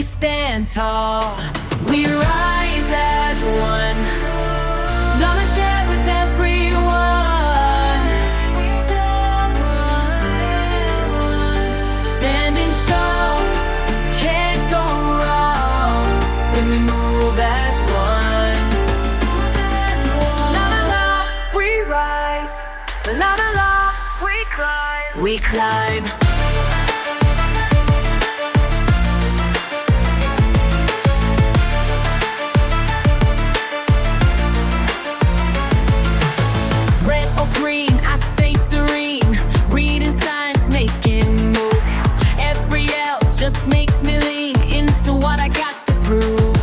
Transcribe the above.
stand tall. We rise as one, knowledge shared with everyone. Standing strong, can't go wrong when we move as one. La la la, we rise. La la la, we climb. We climb. Green, I stay serene, reading signs, making moves. Every L just makes me lean into what I got to prove.